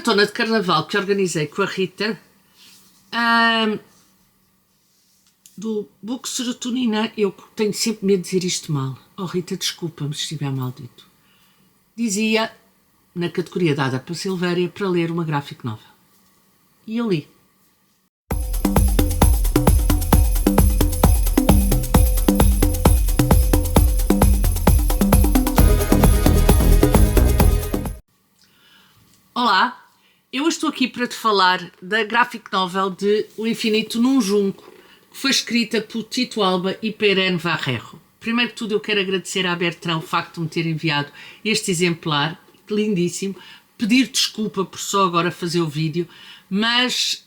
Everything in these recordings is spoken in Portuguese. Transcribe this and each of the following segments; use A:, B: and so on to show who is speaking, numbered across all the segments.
A: maratona de carnaval que organizei com a Rita, do Book Serotonina, eu tenho sempre medo de dizer isto mal. Oh Rita, desculpa-me se estiver mal dito. Dizia, na categoria dada para Silvéria, para ler uma graphic novel. E eu li. Olá, eu estou aqui para te falar da graphic novel de O Infinito num Junco, que foi escrita por Tito Alba e Irene Varrero. Primeiro de tudo, eu quero agradecer à Bertrand o facto de me ter enviado este exemplar, lindíssimo, pedir desculpa por só agora fazer o vídeo, mas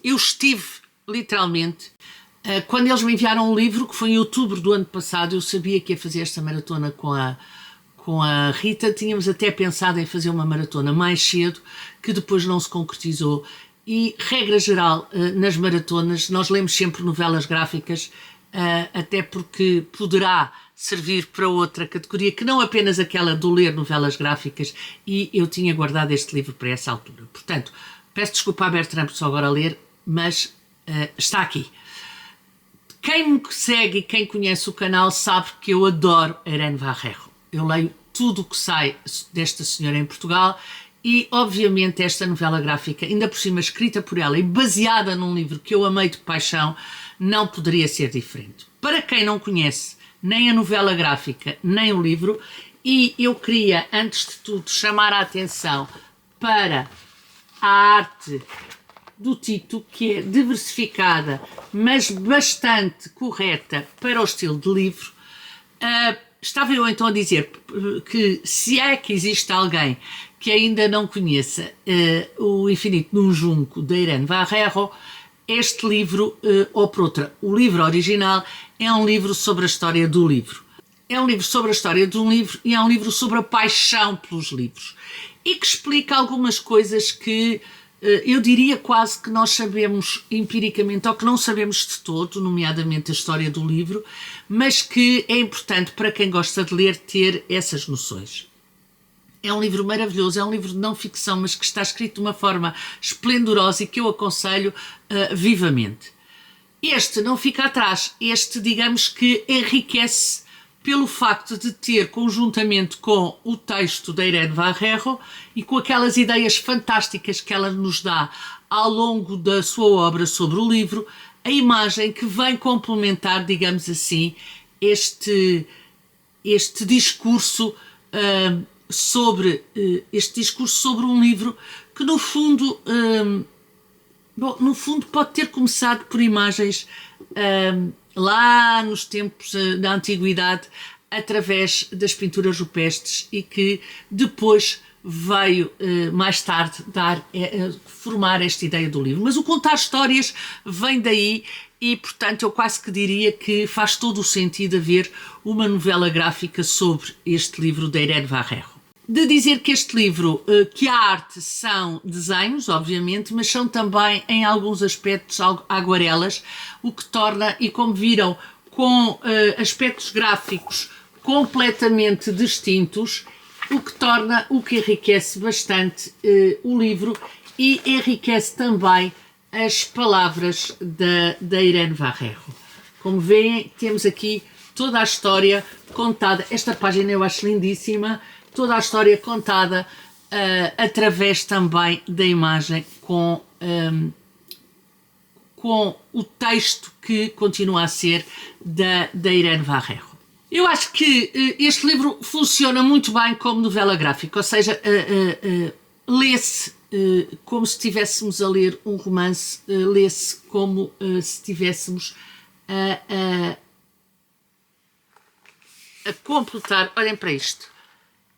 A: eu estive, literalmente, quando eles me enviaram o livro, que foi em outubro do ano passado, eu sabia que ia fazer esta maratona com a Rita, tínhamos até pensado em fazer uma maratona mais cedo, que depois não se concretizou. E, regra geral, nas maratonas, nós lemos sempre novelas gráficas, até porque poderá servir para outra categoria, que não apenas aquela do ler novelas gráficas, e eu tinha guardado este livro para essa altura. Portanto, peço desculpa a Bertrand por só agora ler, mas está aqui. Quem me segue e quem conhece o canal sabe que eu adoro Irene Varrero. Eu leio tudo o que sai desta senhora em Portugal e, obviamente, esta novela gráfica, ainda por cima escrita por ela e baseada num livro que eu amei de paixão, não poderia ser diferente. Para quem não conhece nem a novela gráfica, nem o livro, e eu queria, antes de tudo, chamar a atenção para a arte do Tito, que é diversificada, mas bastante correta para o estilo de livro. Estava eu então a dizer que se é que existe alguém que ainda não conheça O Infinito num Junco, de Irene Varrero, este livro, ou por outra, o livro original, é um livro sobre a história do livro. É um livro sobre a história de um livro e é um livro sobre a paixão pelos livros. E que explica algumas coisas que eu diria quase que nós sabemos empiricamente, ou que não sabemos de todo, nomeadamente a história do livro, mas que é importante para quem gosta de ler ter essas noções. É um livro maravilhoso, é um livro de não ficção, mas que está escrito de uma forma esplendorosa e que eu aconselho vivamente. Este não fica atrás, este digamos que enriquece pelo facto de ter, conjuntamente com o texto da Irene Varrero e com aquelas ideias fantásticas que ela nos dá ao longo da sua obra sobre o livro, a imagem que vem complementar, digamos assim, este discurso sobre um livro que no fundo pode ter começado por imagens lá nos tempos da antiguidade, através das pinturas rupestres, e que depois veio mais tarde formar esta ideia do livro. Mas o contar histórias vem daí e, portanto, eu quase que diria que faz todo o sentido haver uma novela gráfica sobre este livro da Irene Varrero. De dizer que este livro, que a arte são desenhos, obviamente, mas são também, em alguns aspectos, aguarelas, o que torna, e como viram, com aspectos gráficos completamente distintos, o que enriquece bastante o livro e enriquece também as palavras da Irene Varrero. Como veem, temos aqui toda a história contada. Esta página eu acho lindíssima. Toda a história contada através também da imagem com o texto que continua a ser da Irene Varrero. Eu acho que este livro funciona muito bem como novela gráfica, ou seja, lê-se como se estivéssemos a ler um romance, lê-se como se estivéssemos a completar, olhem para isto,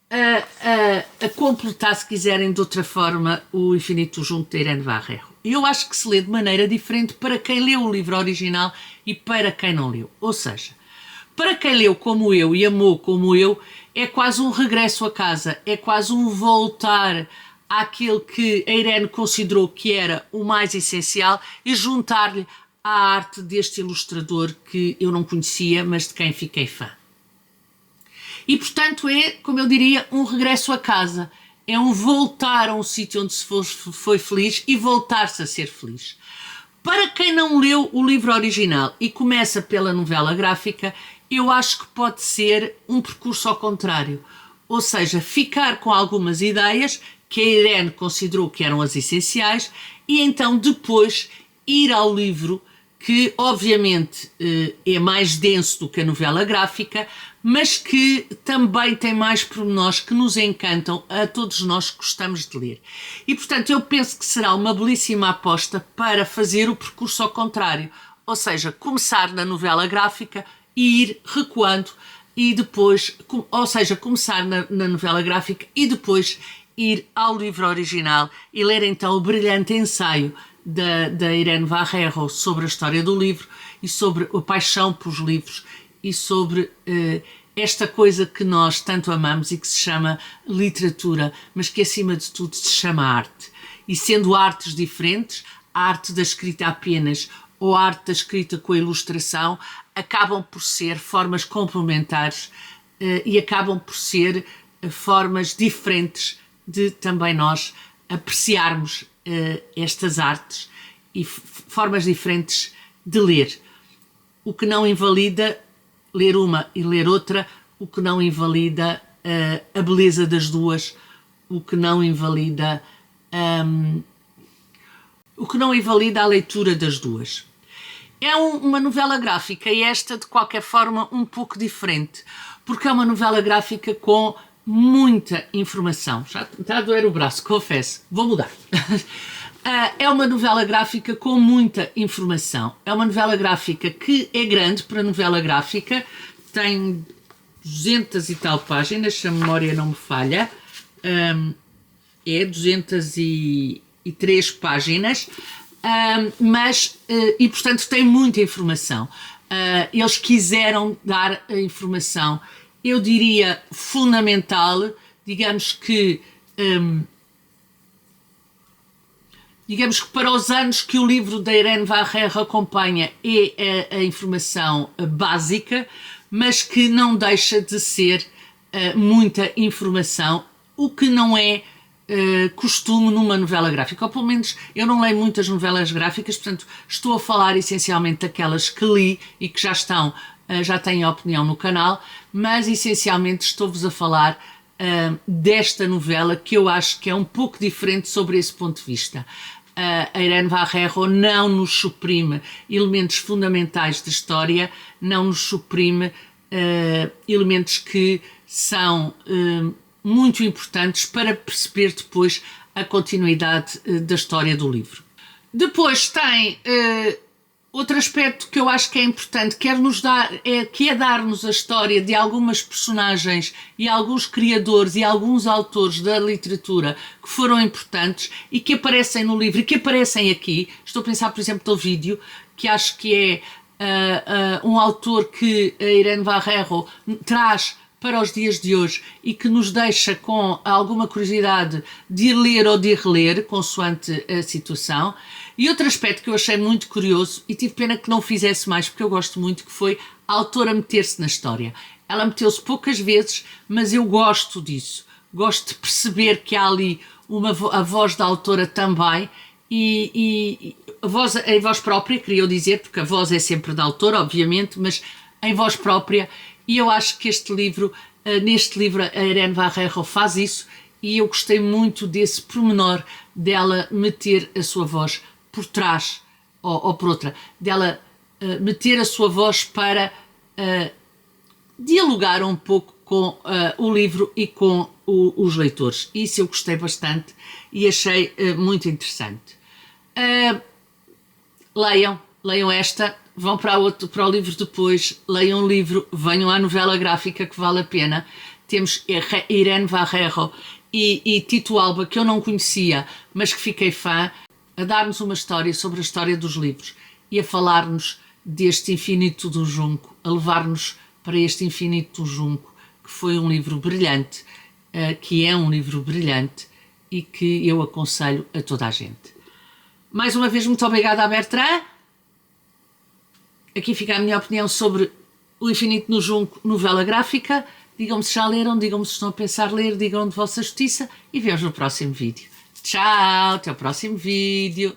A: a completar, se quiserem, de outra forma, O Infinito Junco de Irene Varrero. Eu acho que se lê de maneira diferente para quem leu o livro original e para quem não leu. Ou seja, para quem leu como eu e amou como eu, é quase um regresso a casa, é quase um voltar àquilo que a Irene considerou que era o mais essencial e juntar-lhe à arte deste ilustrador que eu não conhecia, mas de quem fiquei fã. E, portanto, é, como eu diria, um regresso a casa. é um voltar a um sítio onde se foi feliz e voltar-se a ser feliz. Para quem não leu o livro original e começa pela novela gráfica, eu acho que pode ser um percurso ao contrário. Ou seja, ficar com algumas ideias que a Irene considerou que eram as essenciais e então depois ir ao livro, que obviamente é mais denso do que a novela gráfica, mas que também tem mais pormenores que nos encantam a todos nós que gostamos de ler. E portanto eu penso que será uma belíssima aposta para fazer o percurso ao contrário, ou seja, começar na novela gráfica e ir recuando e depois, ou seja, começar na novela gráfica e depois ir ao livro original e ler então o brilhante ensaio da Irene Varrero sobre a história do livro e sobre a paixão pelos livros e sobre esta coisa que nós tanto amamos e que se chama literatura, mas que acima de tudo se chama arte. E sendo artes diferentes, a arte da escrita apenas ou a arte da escrita com a ilustração, acabam por ser formas complementares e acabam por ser formas diferentes de também nós apreciarmos estas artes e formas diferentes de ler. O que não invalida ler uma e ler outra, o que não invalida a beleza das duas, o que não invalida a leitura das duas. É uma novela gráfica e esta, de qualquer forma, um pouco diferente, porque é uma novela gráfica com muita informação. Já está a doer o braço, confesso. Vou mudar. É uma novela gráfica com muita informação. É uma novela gráfica que é grande para novela gráfica. Tem 200 e tal páginas, se a memória não me falha. É 203 páginas. E portanto tem muita informação. Eles quiseram dar a informação, eu diria, fundamental, digamos que para os anos que o livro da Irene Varrero acompanha é a informação básica, mas que não deixa de ser muita informação, o que não é costume numa novela gráfica, ou pelo menos eu não leio muitas novelas gráficas, portanto estou a falar essencialmente daquelas que li e que já têm opinião no canal, mas essencialmente estou-vos a falar desta novela que eu acho que é um pouco diferente sobre esse ponto de vista. A Irene Varrero não nos suprime elementos fundamentais da história, não nos suprime elementos que são muito importantes para perceber depois a continuidade da história do livro. Depois tem outro aspecto que eu acho que é importante, que é dar-nos a história de algumas personagens e alguns criadores e alguns autores da literatura que foram importantes e que aparecem no livro e que aparecem aqui. Estou a pensar, por exemplo, no vídeo, que acho que é um autor que a Irene Varrero traz para os dias de hoje e que nos deixa com alguma curiosidade de ir ler ou de reler, consoante a situação. E outro aspecto que eu achei muito curioso, e tive pena que não fizesse mais, porque eu gosto muito, que foi a autora meter-se na história. Ela meteu-se poucas vezes, mas eu gosto disso. Gosto de perceber que há ali a voz da autora também, e a voz própria, queria eu dizer, porque a voz é sempre da autora, obviamente, mas em voz própria. E eu acho que neste livro a Irene Varrero faz isso, e eu gostei muito desse pormenor dela meter a sua voz por trás, ou por outra, dela meter a sua voz para dialogar um pouco com o livro e com os leitores. Isso eu gostei bastante e achei muito interessante. Leiam esta. Vão para o livro depois, leiam o livro, venham à novela gráfica que vale a pena. Temos Irene Varrero e Tito Alba, que eu não conhecia, mas que fiquei fã, a dar-nos uma história sobre a história dos livros e a falar-nos deste Infinito do Junco, a levar-nos para este Infinito do Junco, que foi um livro brilhante, que é um livro brilhante e que eu aconselho a toda a gente. Mais uma vez, muito obrigada à Bertrand. Aqui fica a minha opinião sobre O Infinito no Junco, novela gráfica, Digam-me se já leram, digam-me se estão a pensar ler, digam de vossa justiça e vemos no próximo vídeo. Tchau, até o próximo vídeo.